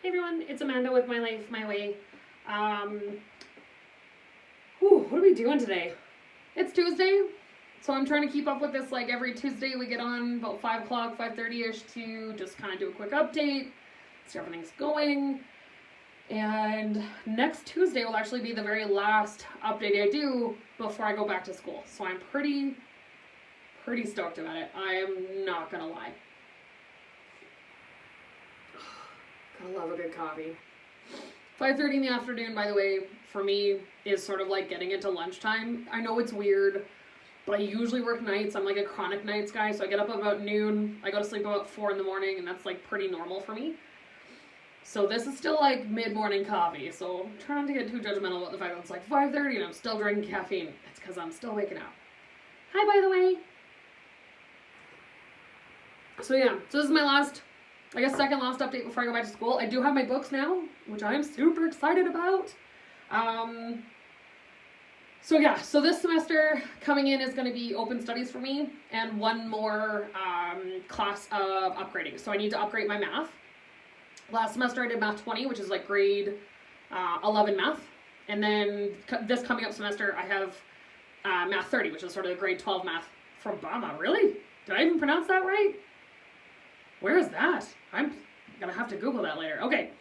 Hey everyone, it's Amanda with My Life, My Way. What are we doing today? It's Tuesday, so I'm trying to keep up with this. Like every Tuesday we get on about 5 o'clock, 5:30ish to just kind of do a quick update, see how everything's going. And next Tuesday will actually be the very last update I do before I go back to school. So I'm pretty stoked about it. I am not gonna lie. I love a good coffee. 5:30 in the afternoon, by the way, for me, is sort of like getting into lunchtime. I know it's weird, but I usually work nights. I'm like a chronic nights guy, so I get up about noon. I go to sleep about 4 in the morning, and that's like pretty normal for me. So this is still like mid-morning coffee, so I'm trying not to get too judgmental about the fact that it's like 5:30 and I'm still drinking caffeine. It's because I'm still waking up. Hi, by the way. So yeah, so this is my second last update before I go back to school. I do have my books now, which I'm super excited about. So this semester coming in is going to be open studies for me and one more class of upgrading. So I need to upgrade my math. Last semester I did math 20, which is like grade 11 math. And then this coming up semester I have math 30, which is sort of the grade 12 math from Bama. Really? Did I even pronounce that right? Where is that? I'm gonna have to Google that later. Okay.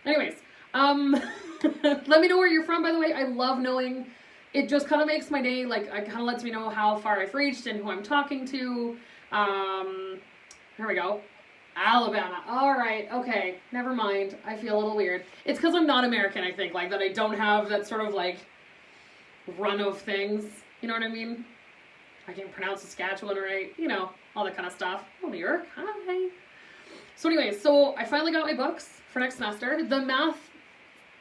Anyways, let me know where you're from, by the way. I love knowing. It just kind of makes my day, like, it kind of lets me know how far I've reached and who I'm talking to. Here we go. Alabama. All right. Okay. Never mind. I feel a little weird. It's because I'm not American, I think, like, that I don't have that sort of, like, run of things. You know what I mean? I can pronounce Saskatchewan right. You know, all that kind of stuff. Oh, New York. Hi. So anyways, so I finally got my books for next semester. The math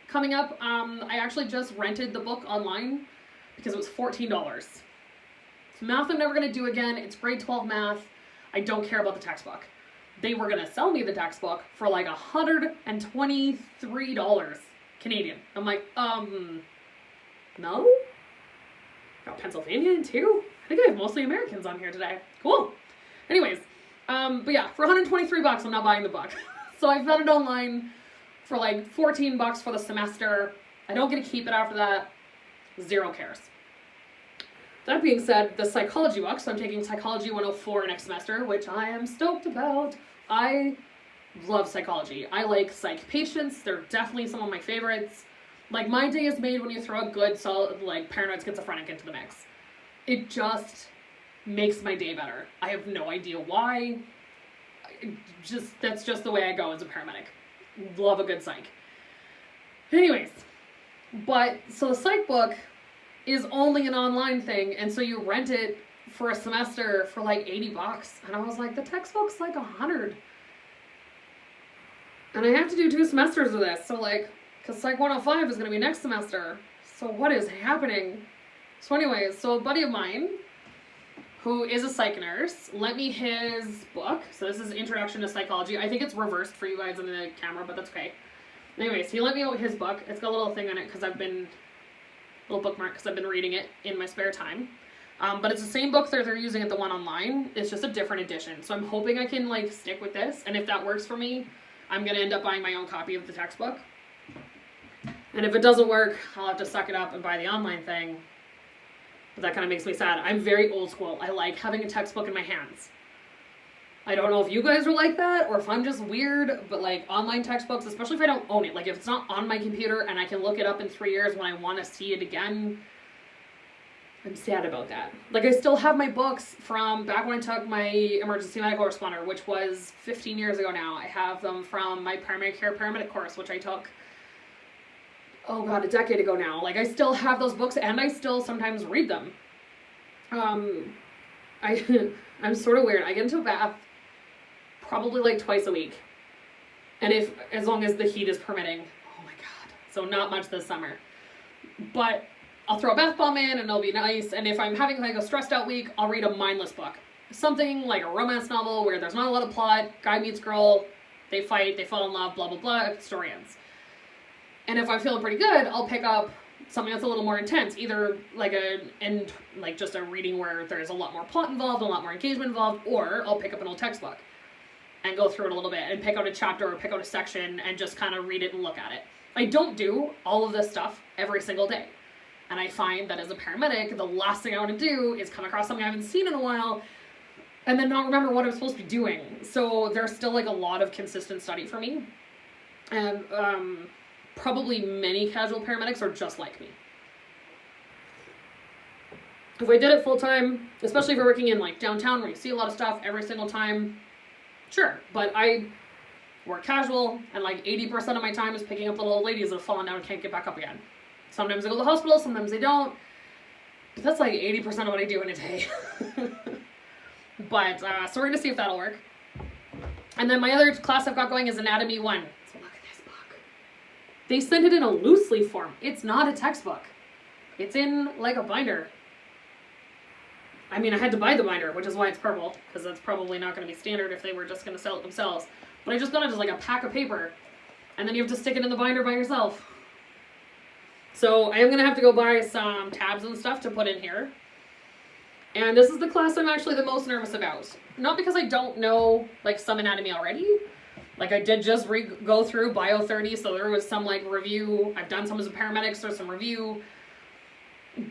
coming up, I actually just rented the book online because it was $14. So math I'm never going to do again. It's grade 12 math. I don't care about the textbook. They were going to sell me the textbook for like $123 Canadian. I'm like, no? Got Pennsylvania in too? I think I have mostly Americans on here today. Cool. Anyways, but yeah, for $123, I'm not buying the book. So I found it online for like $14 for the semester. I don't get to keep it after that. Zero cares. That being said, the psychology book, so I'm taking Psychology 104 next semester, which I am stoked about. I love psychology. I like psych patients. They're definitely some of my favorites. Like, my day is made when you throw a good, solid, like, paranoid schizophrenic into the mix. It just makes my day better. I have no idea why. That's just the way I go as a paramedic. Love a good psych. Anyways, so the psych book is only an online thing, and so you rent it for a semester for like $80, and I was like, the textbook's like $100. And I have to do 2 semesters of this, so like, because Psych 105 is going to be next semester, so what is happening? So anyways, so a buddy of mine, who is a psych nurse, lent me his book. So this is Introduction to Psychology. I think it's reversed for you guys in the camera, but that's okay. Anyways, he lent me his book. It's got a little thing on it little bookmark because I've been reading it in my spare time. But it's the same book that they're using at the one online. It's just a different edition. So I'm hoping I can like stick with this. And if that works for me, I'm going to end up buying my own copy of the textbook. And if it doesn't work, I'll have to suck it up and buy the online thing. But that kind of makes me sad. I'm very old school. I like having a textbook in my hands. I don't know if you guys are like that or if I'm just weird, but like online textbooks, especially if I don't own it, like if it's not on my computer and I can look it up in 3 years when I want to see it again, I'm sad about that. Like I still have my books from back when I took my emergency medical responder, which was 15 years ago now. I have them from my primary care paramedic course, which I took a decade ago now. Like, I still have those books, and I still sometimes read them. I'm sort of weird. I get into a bath probably like twice a week. And as long as the heat is permitting. Oh my God. So not much this summer. But I'll throw a bath bomb in, and it'll be nice. And if I'm having like a stressed out week, I'll read a mindless book. Something like a romance novel where there's not a lot of plot, guy meets girl, they fight, they fall in love, blah, blah, blah, story ends. And if I'm feeling pretty good, I'll pick up something that's a little more intense, either like just a reading where there's a lot more plot involved, a lot more engagement involved, or I'll pick up an old textbook. and go through it a little bit and pick out a chapter or pick out a section and just kind of read it and look at it. I don't do all of this stuff every single day. And I find that as a paramedic, the last thing I want to do is come across something I haven't seen in a while and then not remember what I'm supposed to be doing. So there's still like a lot of consistent study for me. And probably many casual paramedics are just like me. If I did it full time, especially if you're working in like downtown where you see a lot of stuff every single time, sure. But I work casual and like 80% of my time is picking up little old ladies that have fallen down and can't get back up again. Sometimes they go to the hospital, sometimes they don't. But that's like 80% of what I do in a day. But, so we're going to see if that'll work. And then my other class I've got going is Anatomy 1. So look at this book. They sent it in a loose leaf form. It's not a textbook. It's in like a binder. I mean, I had to buy the binder, which is why it's purple, because that's probably not going to be standard if they were just going to sell it themselves. But I just got it as like a pack of paper, and then you have to stick it in the binder by yourself. So I am going to have to go buy some tabs and stuff to put in here. And this is the class I'm actually the most nervous about. Not because I don't know like some anatomy already. Like I did just go through Bio 30, so there was some like review. I've done some as a paramedic, so some review.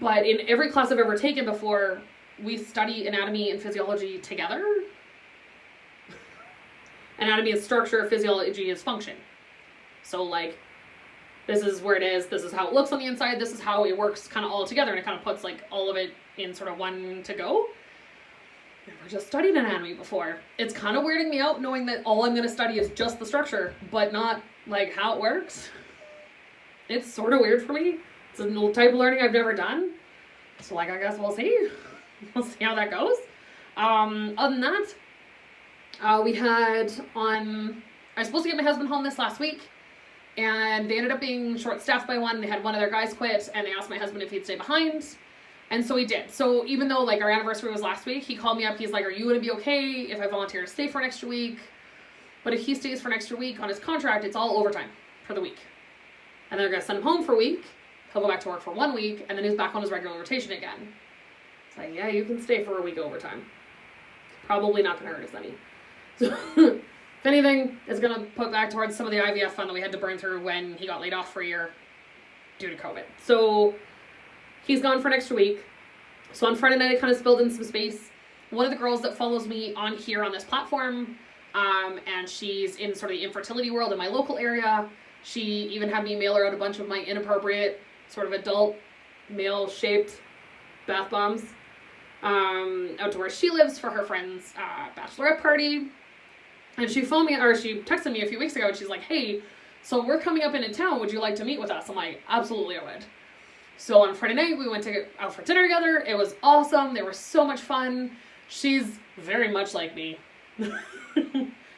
But in every class I've ever taken before, we study anatomy and physiology together. Anatomy is structure, physiology is function. So like, this is where it is, this is how it looks on the inside, this is how it works kind of all together, and it kind of puts like all of it in sort of one to go. Never just studied anatomy before. It's kind of weirding me out knowing that all I'm going to study is just the structure, but not like how it works. It's sort of weird for me. It's a new type of learning I've never done. So like, I guess we'll see. We'll see how that goes. Other than that, we had I was supposed to get my husband home this last week, and they ended up being short-staffed by one. They had one of their guys quit, and they asked my husband if he'd stay behind, and so he did. So even though like our anniversary was last week, he called me up. He's like, "Are you going to be okay if I volunteer to stay for an extra week?" But if he stays for an extra week on his contract, it's all overtime for the week, and they're going to send him home for a week. He'll go back to work for 1 week, and then he's back on his regular rotation again. It's like, yeah, you can stay for a week overtime. Probably not going to hurt us any. So, if anything, it's going to put back towards some of the IVF fund that we had to burn through when he got laid off for a year due to COVID. So, he's gone for an extra week. So, on Friday night, I kind of spilled in some space. One of the girls that follows me on here on this platform, and she's in sort of the infertility world in my local area, she even had me mail her out a bunch of my inappropriate, sort of adult, male-shaped bath bombs out to where she lives for her friend's bachelorette party. And she phoned me, or she texted me a few weeks ago, and she's like, "Hey, so we're coming up into town. Would you like to meet with us?" I'm like, "Absolutely, I would." So on Friday night, we went out for dinner together. It was awesome. They were so much fun. She's very much like me.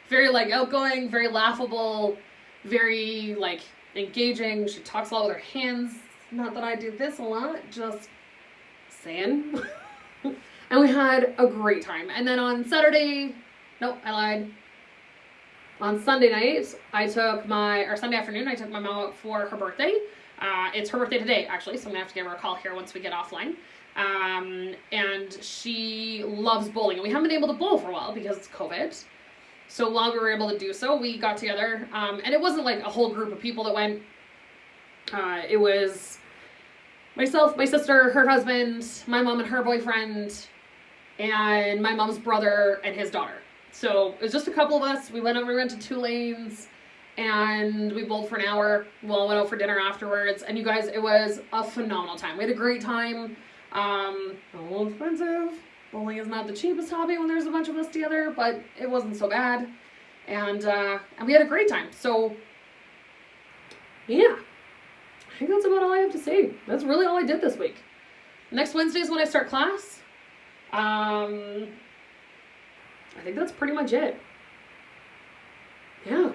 Very, like, outgoing, very laughable, very, like, engaging. She talks a lot with her hands. Not that I do this a lot, just saying. And we had a great time. And then on Saturday, nope, I lied. On Sunday night, Sunday afternoon, I took my mom out for her birthday. It's her birthday today, actually, so I'm going to have to give her a call here once we get offline. And she loves bowling. And we haven't been able to bowl for a while because it's COVID. So while we were able to do so, we got together. And it wasn't like a whole group of people that went. It was myself, my sister, her husband, my mom and her boyfriend, and my mom's brother and his daughter. So it was just a couple of us. We rented 2 lanes, and we bowled for an hour. Well, went out for dinner afterwards. And you guys, it was a phenomenal time. We had a great time. A little expensive. Bowling is not the cheapest hobby when there's a bunch of us together, but it wasn't so bad. And we had a great time. So, yeah. I think that's about all I have to say. That's really all I did this week. Next Wednesday is when I start class. I think that's pretty much it. Yeah.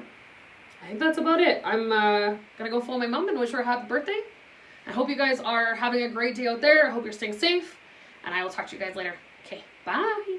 I think that's about it. I'm gonna go phone my mom and wish her a happy birthday. I hope you guys are having a great day out there. I hope you're staying safe. And I will talk to you guys later. Okay, bye.